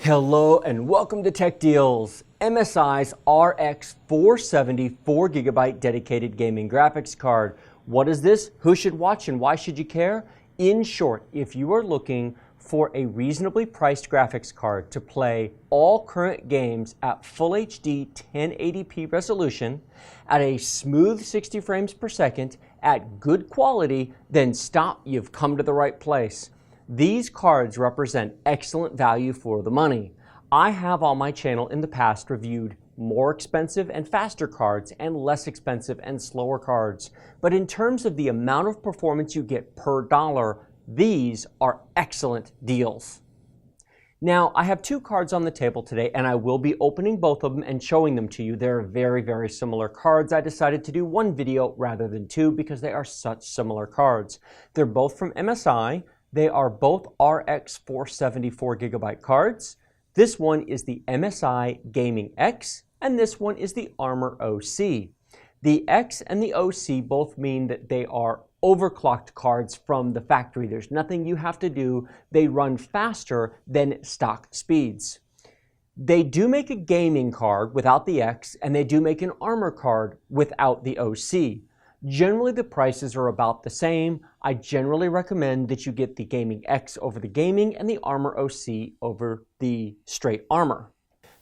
Hello and welcome to Tech Deals. MSI's RX 470 4GB dedicated gaming graphics card. What is this? Who should watch and why should you care? In short, if you are looking for a reasonably priced graphics card to play all current games at Full HD 1080p resolution at a smooth 60 frames per second at good quality, then stop, you've come to the right place. These cards represent excellent value for the money. I have on my channel in the past reviewed more expensive and faster cards and less expensive and slower cards. But in terms of the amount of performance you get per dollar, these are excellent deals. Now, I have two cards on the table today and I will be opening both of them and showing them to you. They're very similar cards. I decided to do one video rather than two because they are such similar cards. They're both from MSI. They are both RX 470 4GB cards. This one is the MSI Gaming X, and this one is the Armor OC. The X and the OC both mean that they are overclocked cards from the factory. There's nothing you have to do. They run faster than stock speeds. They do make a gaming card without the X, and they do make an Armor card without the OC. Generally, the prices are about the same. I generally recommend that you get the Gaming X over the Gaming and the Armor OC over the straight Armor.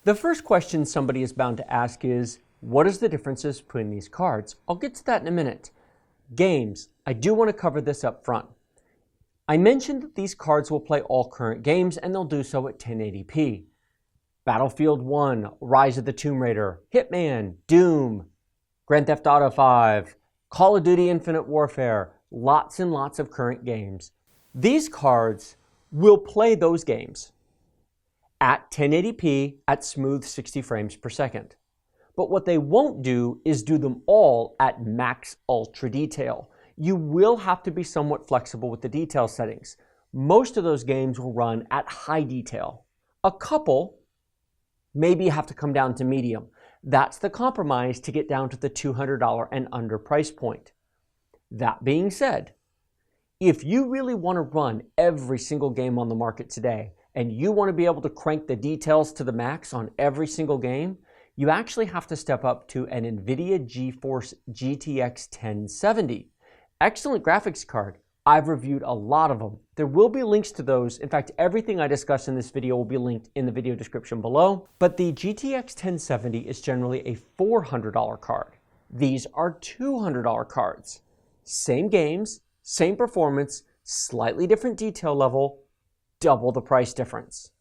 The first question somebody is bound to ask is, what is the differences between these cards? I'll get to that in a minute. Games, I do want to cover this up front. I mentioned that these cards will play all current games and they'll do so at 1080p. Battlefield 1, Rise of the Tomb Raider, Hitman, Doom, Grand Theft Auto 5, Call of Duty Infinite Warfare, lots and lots of current games. These cards will play those games at 1080p at smooth 60 frames per second. But what they won't do is do them all at max ultra detail. You will have to be somewhat flexible with the detail settings. Most of those games will run at high detail. A couple maybe have to come down to medium. That's the compromise to get down to the $200 and under price point. That being said, if you really want to run every single game on the market today and you want to be able to crank the details to the max on every single game, you actually have to step up to an NVidia GeForce GTX 1070. Excellent graphics card. I've reviewed a lot of them. There will be links to those. In fact, everything I discuss in this video will be linked in the video description below. But the GTX 1070 is generally a $400 card. These are $200 cards. Same games, same performance, slightly different detail level, double the price difference.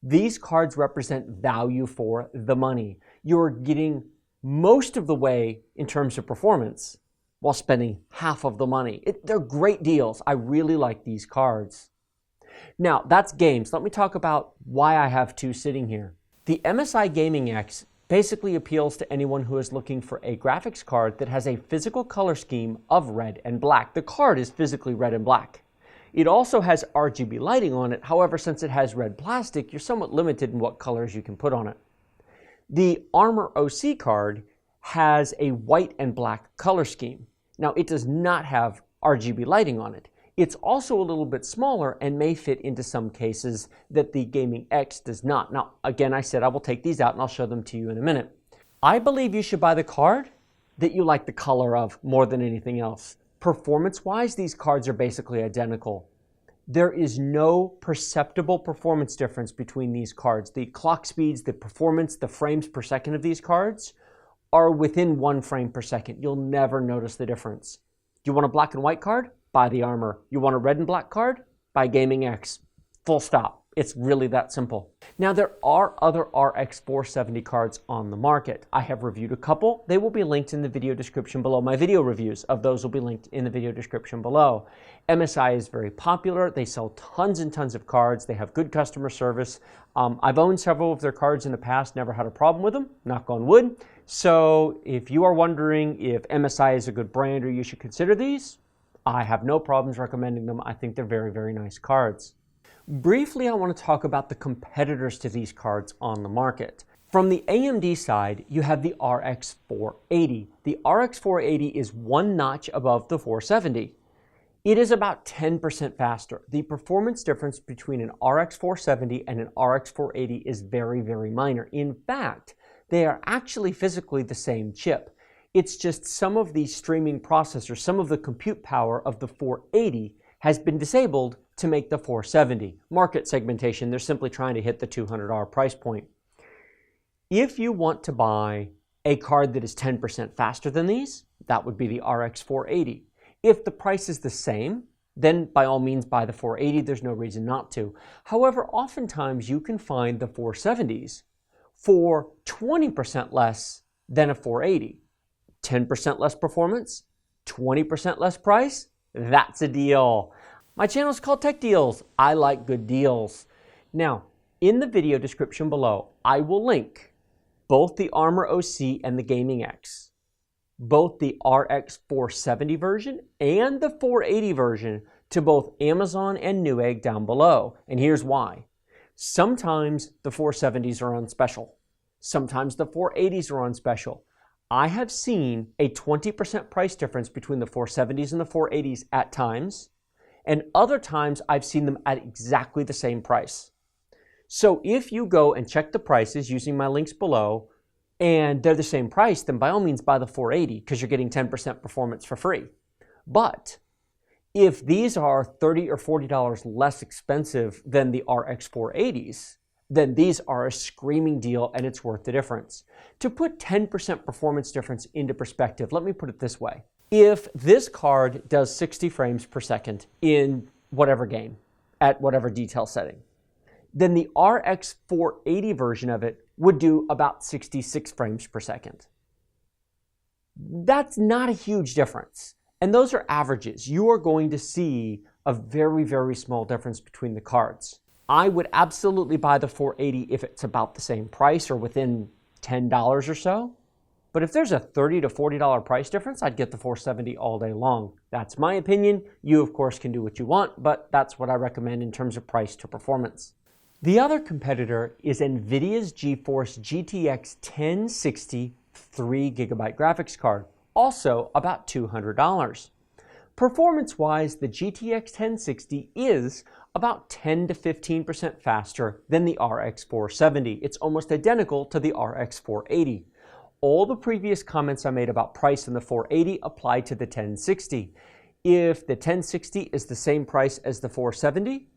These cards represent value for the money. You're getting most of the way in terms of performance while spending half of the money. They're great deals. I really like these cards. Now, that's games. Let me talk about why I have two sitting here. The MSI Gaming X basically appeals to anyone who is looking for a graphics card that has a physical color scheme of red and black. The card is physically red and black. It also has RGB lighting on it. However, since it has red plastic, you're somewhat limited in what colors you can put on it. The Armor OC card has a white and black color scheme. Now, it does not have RGB lighting on it. It's also a little bit smaller and may fit into some cases that the Gaming X does not. Now, again, I said I will take these out and I'll show them to you in a minute. I believe you should buy the card that you like the color of more than anything else. Performance-wise, these cards are basically identical. There is no perceptible performance difference between these cards. The clock speeds, the performance, the frames per second of these cards are within 1 frame per second. You'll never notice the difference. You want a black and white card? Buy the Armor. You want a red and black card? Buy Gaming X. Full stop. It's really that simple. Now, there are other RX 470 cards on the market. I have reviewed a couple. They will be linked in the video description below. My video reviews of those will be linked in the video description below. MSI is very popular. They sell tons and tons of cards. They have good customer service. I've owned several of their cards in the past, never had a problem with them, knock on wood. So if you are wondering if MSI is a good brand or you should consider these, I have no problems recommending them. I think they're very nice cards. Briefly, I want to talk about the competitors to these cards on the market. From the AMD side, you have the RX 480. The RX 480 is one notch above the 470. It is about 10% faster. The performance difference between an RX 470 and an RX 480 is very, very minor. In fact, they are actually physically the same chip. It's just some of the streaming processors, some of the compute power of the 480 has been disabled to make the 470. Market segmentation, they're simply trying to hit the $200 price point. If you want to buy a card that is 10% faster than these, that would be the RX 480. If the price is the same, then by all means buy the 480. There's no reason not to. However, oftentimes you can find the 470s for 20% less than a 480. 10% less performance, 20% less price, that's a deal. My channel is called Tech Deals. I like good deals. Now, in the video description below, I will link both the Armor OC and the Gaming X, both the RX 470 version and the 480 version, to both Amazon and Newegg down below. And here's why. Sometimes the 470s are on special. Sometimes the 480s are on special. I have seen a 20% price difference between the 470s and the 480s at times, and other times I've seen them at exactly the same price. So if you go and check the prices using my links below, and they're the same price, then by all means buy the 480 because you're getting 10% performance for free. But if these are $30 or $40 less expensive than the RX 480s, then these are a screaming deal and it's worth the difference. To put 10% performance difference into perspective, let me put it this way. If this card does 60 frames per second in whatever game, at whatever detail setting, then the RX 480 version of it would do about 66 frames per second. That's not a huge difference. And those are averages. You are going to see a very, very small difference between the cards. I would absolutely buy the 480 if it's about the same price or within $10 or so. But if there's a $30 to $40 price difference, I'd get the 470 all day long. That's my opinion. You, of course, can do what you want, but that's what I recommend in terms of price to performance. The other competitor is NVIDIA's GeForce GTX 1060 3GB graphics card, also about $200. Performance-wise, the GTX 1060 is about 10 to 15% faster than the RX 470. It's almost identical to the RX 480. All the previous comments I made about price in the 480 apply to the 1060. If the 1060 is the same price as the 470,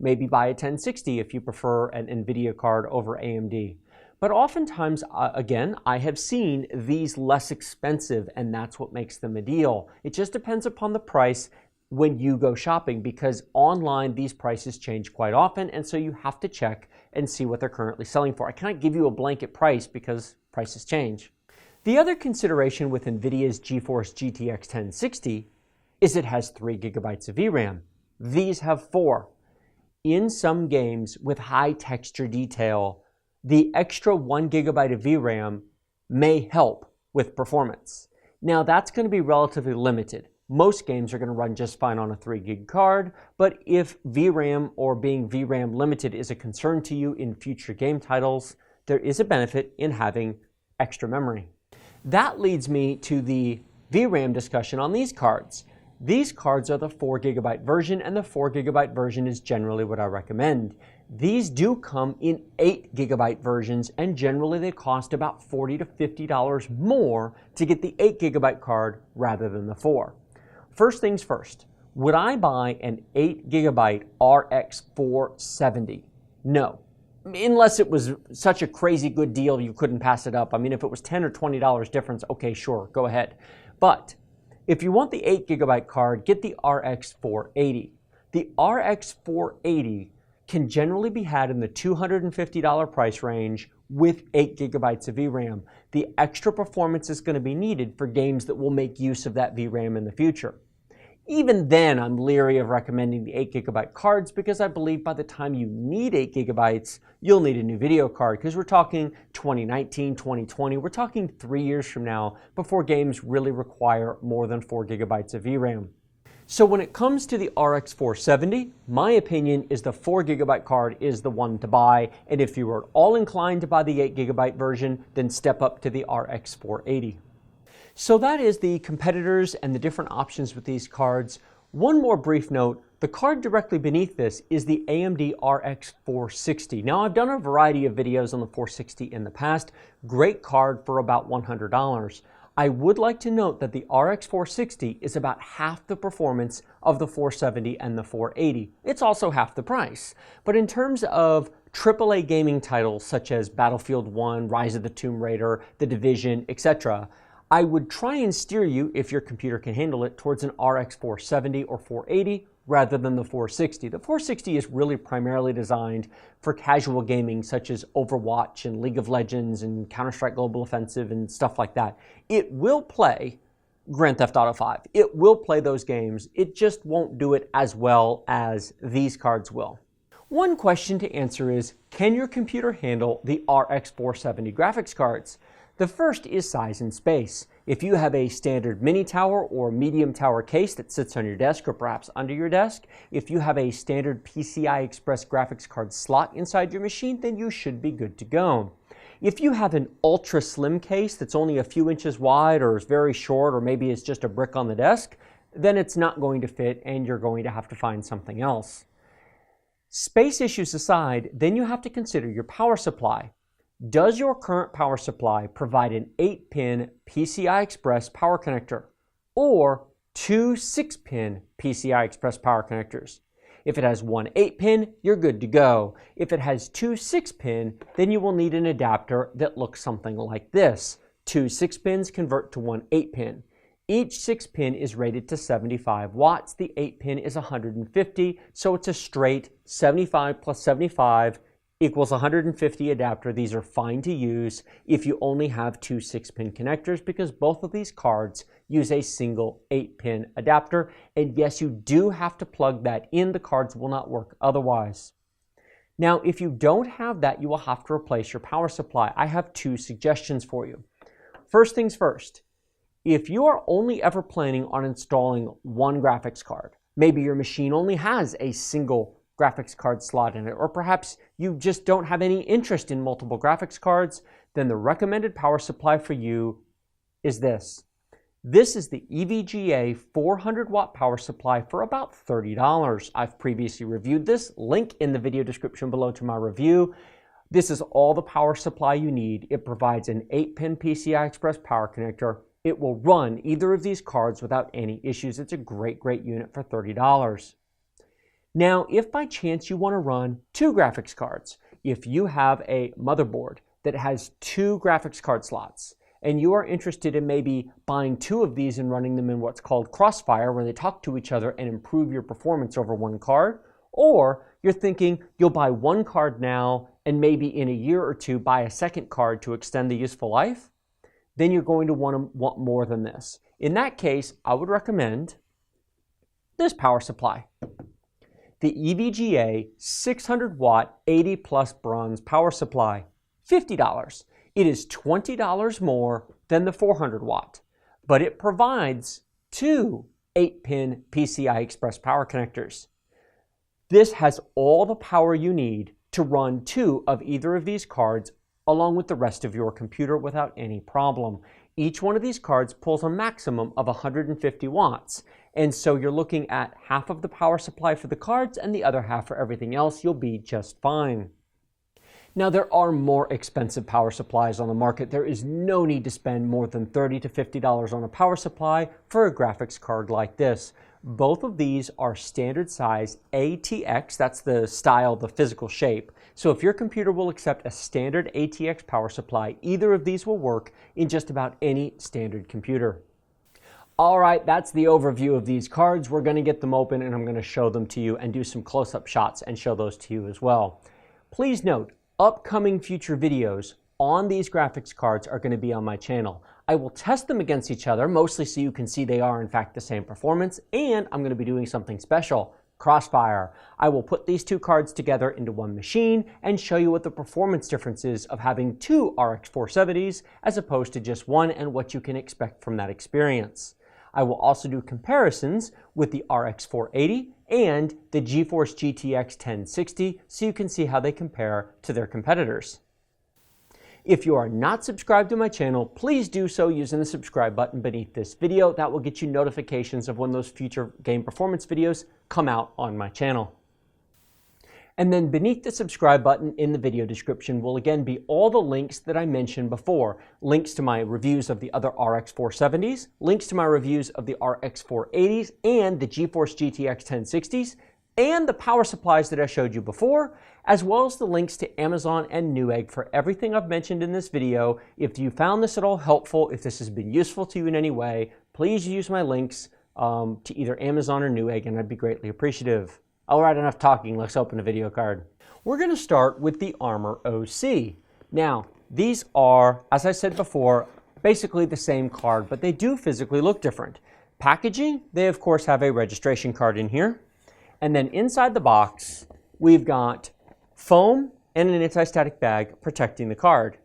maybe buy a 1060 if you prefer an NVIDIA card over AMD. But oftentimes, again, I have seen these less expensive, and that's what makes them a deal. It just depends upon the price when you go shopping, because online these prices change quite often, and so you have to check and see what they're currently selling for. I can't give you a blanket price because prices change. The other consideration with NVIDIA's GeForce GTX 1060 is it has 3 GB of VRAM. These have 4. In some games with high texture detail, the extra 1 GB of VRAM may help with performance. Now that's going to be relatively limited. Most games are going to run just fine on a 3 gig card, but if VRAM or being VRAM limited is a concern to you in future game titles, there is a benefit in having extra memory. That leads me to the VRAM discussion on these cards. These cards are the 4 GB version, and the 4 GB version is generally what I recommend. These do come in 8 GB versions, and generally they cost about $40 to $50 more to get the 8 GB card rather than the 4. First things first, would I buy an 8 GB RX 470? No. Unless it was such a crazy good deal you couldn't pass it up. I mean, if it was $10 or $20 difference, okay, sure, go ahead. But if you want the 8 GB card, get the RX 480. The RX 480 can generally be had in the $250 price range with 8 GB of VRAM. The extra performance is going to be needed for games that will make use of that VRAM in the future. Even then, I'm leery of recommending the 8 GB cards because I believe by the time you need 8 GB, you'll need a new video card, because we're talking 2019, 2020, we're talking 3 years from now before games really require more than 4 GB of VRAM. So when it comes to the RX 470, my opinion is the 4 GB card is the one to buy, and if you are all inclined to buy the 8 GB version, then step up to the RX 480. So that is the competitors and the different options with these cards. One more brief note, the card directly beneath this is the AMD RX 460. Now I've done a variety of videos on the 460 in the past, great card for about $100. I would like to note that the RX 460 is about half the performance of the 470 and the 480. It's also half the price. But in terms of AAA gaming titles such as Battlefield 1, Rise of the Tomb Raider, The Division, etc., I would try and steer you, if your computer can handle it, towards an RX 470 or 480 rather than the 460. The 460 is really primarily designed for casual gaming such as Overwatch and League of Legends and Counter-Strike Global Offensive and stuff like that. It will play Grand Theft Auto 5. It will play those games. It just won't do it as well as these cards will. One question to answer is, can your computer handle the RX 470 graphics cards? The first is size and space. If you have a standard mini tower or medium tower case that sits on your desk or perhaps under your desk, if you have a standard PCI Express graphics card slot inside your machine, then you should be good to go. If you have an ultra slim case that's only a few inches wide or is very short or maybe it's just a brick on the desk, then it's not going to fit and you're going to have to find something else. Space issues aside, then you have to consider your power supply. Does your current power supply provide an 8-pin PCI Express power connector or two 6-pin PCI Express power connectors? If it has one 8-pin, you're good to go. If it has two 6-pin, then you will need an adapter that looks something like this. Two 6-pins convert to one 8-pin. Each 6-pin is rated to 75 watts. The 8-pin is 150, so it's a straight 75 plus 75 equals 150 adapter. These are fine to use if you only have two 6-pin connectors because both of these cards use a single 8-pin adapter. And yes, you do have to plug that in. The cards will not work otherwise. Now, if you don't have that, you will have to replace your power supply. I have two suggestions for you. First things first, if you are only ever planning on installing one graphics card, maybe your machine only has a single graphics card slot in it, or perhaps you just don't have any interest in multiple graphics cards, then the recommended power supply for you is this. This is the EVGA 400 watt power supply for about $30. I've previously reviewed this, link in the video description below to my review. This is all the power supply you need. It provides an 8-pin PCI Express power connector. It will run either of these cards without any issues. It's a great unit for $30. Now, if by chance you want to run two graphics cards, if you have a motherboard that has two graphics card slots, and you are interested in maybe buying two of these and running them in what's called crossfire, where they talk to each other and improve your performance over one card, or you're thinking you'll buy one card now and maybe in a year or two buy a second card to extend the useful life, then you're going to want more than this. In that case, I would recommend this power supply. The EVGA 600 watt 80 plus bronze power supply, $50. It is $20 more than the 400 watt, but it provides two 8-pin PCI Express power connectors. This has all the power you need to run two of either of these cards along with the rest of your computer without any problem. Each one of these cards pulls a maximum of 150 watts. And so you're looking at half of the power supply for the cards and the other half for everything else. You'll be just fine. Now, there are more expensive power supplies on the market. There is no need to spend more than $30 to $50 on a power supply for a graphics card like this. Both of these are standard size ATX, that's the style, the physical shape. So if your computer will accept a standard ATX power supply, either of these will work in just about any standard computer. All right, that's the overview of these cards. We're going to get them open and I'm going to show them to you and do some close-up shots and show those to you as well. Please note, upcoming future videos on these graphics cards are going to be on my channel. I will test them against each other, mostly so you can see they are in fact the same performance, and I'm going to be doing something special, crossfire. I will put these two cards together into one machine and show you what the performance difference is of having two RX 470s as opposed to just one and what you can expect from that experience. I will also do comparisons with the RX 480 and the GeForce GTX 1060 so you can see how they compare to their competitors. If you are not subscribed to my channel, please do so using the subscribe button beneath this video. That will get you notifications of when those future game performance videos come out on my channel. And then beneath the subscribe button in the video description will again be all the links that I mentioned before. Links to my reviews of the other RX 470s, links to my reviews of the RX 480s and the GeForce GTX 1060s, and the power supplies that I showed you before, as well as the links to Amazon and Newegg for everything I've mentioned in this video. If you found this at all helpful, if this has been useful to you in any way, please use my links to either Amazon or Newegg, and I'd be greatly appreciative. All right, enough talking. Let's open a video card. We're going to start with the Armor OC. Now, these are, as I said before, basically the same card, but they do physically look different. Packaging, they of course have a registration card in here. And then inside the box, we've got foam and an anti-static bag protecting the card.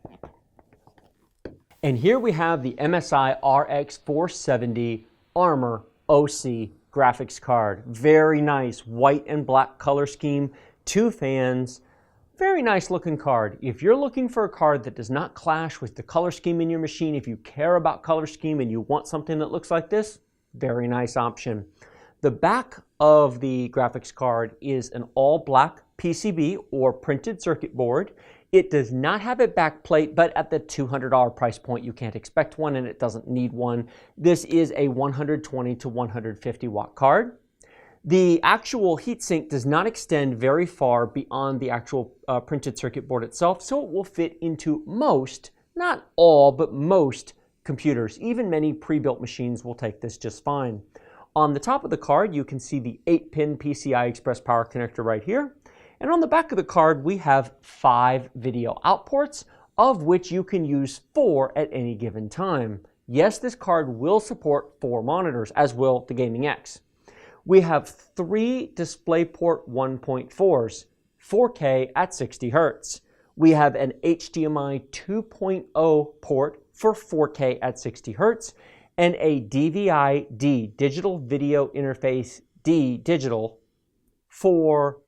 And here we have the MSI RX 470 Armor OC graphics card. Very nice white and black color scheme, 2 fans, very nice looking card. If you're looking for a card that does not clash with the color scheme in your machine, if you care about color scheme and you want something that looks like this, very nice option. The back of the graphics card is an all black PCB or printed circuit board. It does not have a back plate, but at the $200 price point, you can't expect one and it doesn't need one. This is a 120 to 150 watt card. The actual heatsink does not extend very far beyond the actual printed circuit board itself, so it will fit into most, not all, but most computers. Even many pre-built machines will take this just fine. On the top of the card, you can see the 8-pin PCI Express power connector right here. And on the back of the card, we have 5 video outports, of which you can use 4 at any given time. Yes, this card will support 4 monitors, as will the Gaming X. We have 3 DisplayPort 1.4s, 4K at 60 Hz. We have an HDMI 2.0 port for 4K at 60 Hz, and a DVI-D, Digital Video Interface D digital, for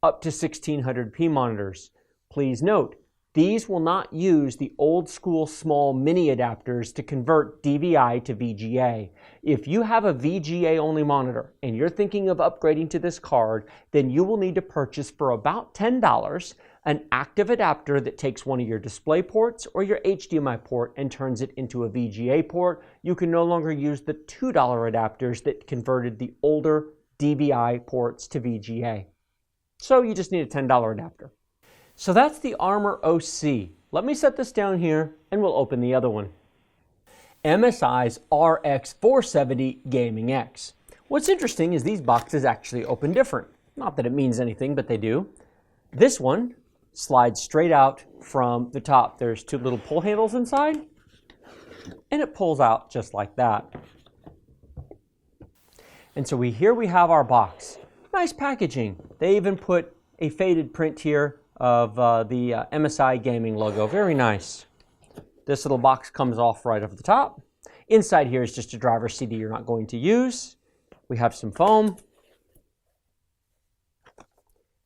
up to 1600p monitors. Please note, these will not use the old school small mini adapters to convert DVI to VGA. If you have a VGA only monitor and you're thinking of upgrading to this card, then you will need to purchase for about $10 an active adapter that takes one of your display ports or your HDMI port and turns it into a VGA port. You can no longer use the $2 adapters that converted the older DVI ports to VGA. So you just need a $10 adapter. So that's the Armor OC. Let me set this down here and we'll open the other one. MSI's RX 470 Gaming X. What's interesting is these boxes actually open different. Not that it means anything, but they do. This one slides straight out from the top. There's 2 little pull handles inside, and it pulls out just like that. And so here we have our box. Nice packaging. They even put a faded print here of the MSI Gaming logo. Very nice. This little box comes off right off the top. Inside here is just a driver's CD you're not going to use. We have some foam.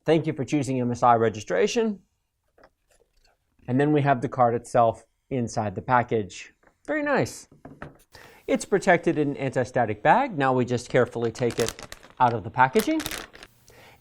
Thank you for choosing MSI registration. And then we have the card itself inside the package. Very nice. It's protected in an anti-static bag. Now we just carefully take it out of the packaging.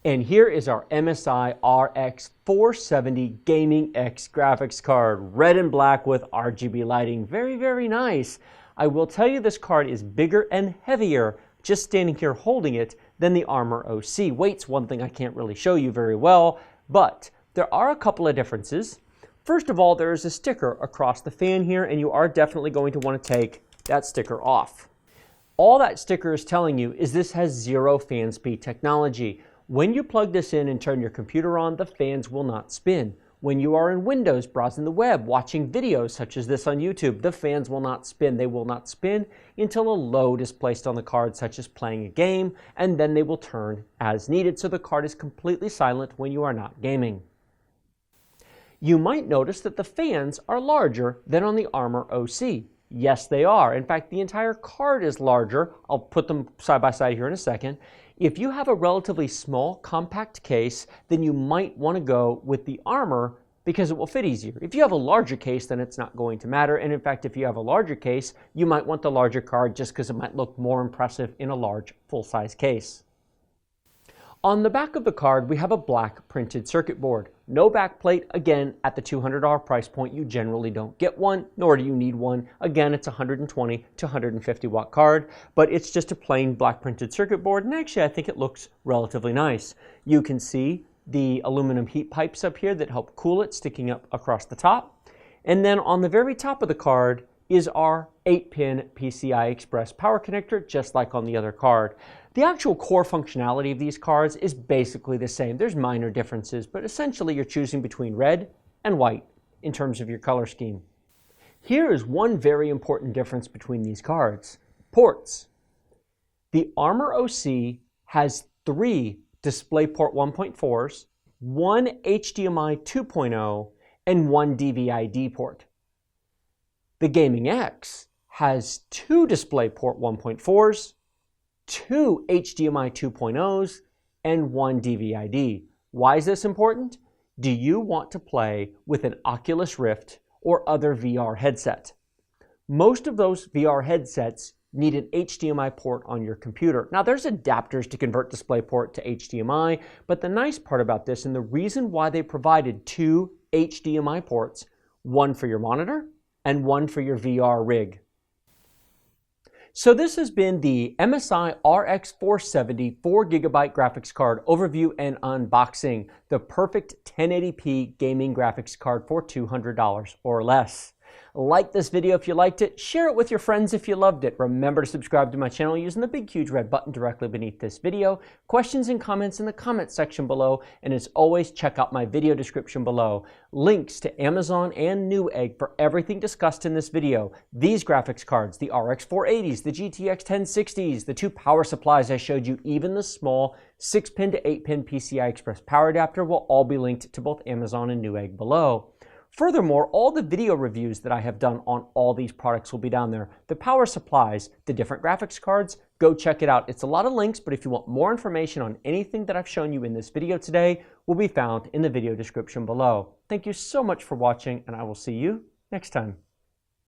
And here is our MSI RX 470 Gaming X graphics card. Red and black with RGB lighting. Very, very nice. I will tell you this card is bigger and heavier, just standing here holding it, than the Armor OC. Weight's one thing I can't really show you very well, but there are a couple of differences. First of all, there is a sticker across the fan here, and you are definitely going to want to take that sticker off. All that sticker is telling you is this has 0 fan speed technology. When you plug this in and turn your computer on, the fans will not spin. When you are in Windows, browsing the web, watching videos such as this on YouTube, the fans will not spin. They will not spin until a load is placed on the card, such as playing a game, and then they will turn as needed, so the card is completely silent when you are not gaming. You might notice that the fans are larger than on the Armor OC. Yes, they are. In fact, the entire card is larger. I'll put them side by side here in a second. If you have a relatively small, compact case, then you might want to go with the Armor because it will fit easier. If you have a larger case, then it's not going to matter. And in fact, if you have a larger case, you might want the larger card just because it might look more impressive in a large full-size case. On the back of the card, we have a black printed circuit board. No backplate. Again, at the $200 price point, you generally don't get one, nor do you need one. Again, it's a 120 to 150 watt card, but it's just a plain black printed circuit board, and actually I think it looks relatively nice. You can see the aluminum heat pipes up here that help cool it sticking up across the top. And then on the very top of the card is our 8-pin PCI Express power connector, just like on the other card. The actual core functionality of these cards is basically the same. There's minor differences, but essentially you're choosing between red and white in terms of your color scheme. Here is one very important difference between these cards. Ports. The Armor OC has 3 DisplayPort 1.4s, 1 HDMI 2.0, and 1 DVI-D port. The Gaming X has 2 DisplayPort 1.4s, 2 HDMI 2.0s, and 1 DVI-D. Why is this important? Do you want to play with an Oculus Rift or other VR headset? Most of those VR headsets need an HDMI port on your computer. Now there's adapters to convert DisplayPort to HDMI, but the nice part about this, and the reason why they provided 2 HDMI ports, one for your monitor and one for your VR rig. So this has been the MSI RX 470 4GB graphics card overview and unboxing, the perfect 1080p gaming graphics card for $200 or less. Like this video if you liked it, share it with your friends if you loved it. Remember to subscribe to my channel using the big huge red button directly beneath this video. Questions and comments in the comments section below, and as always, check out my video description below. Links to Amazon and Newegg for everything discussed in this video. These graphics cards, the RX 480s, the GTX 1060s, the 2 power supplies I showed you, even the small 6-pin to 8-pin PCI Express power adapter will all be linked to both Amazon and Newegg below. Furthermore, all the video reviews that I have done on all these products will be down there. The power supplies, the different graphics cards, go check it out. It's a lot of links, but if you want more information on anything that I've shown you in this video today, will be found in the video description below. Thank you so much for watching, and I will see you next time.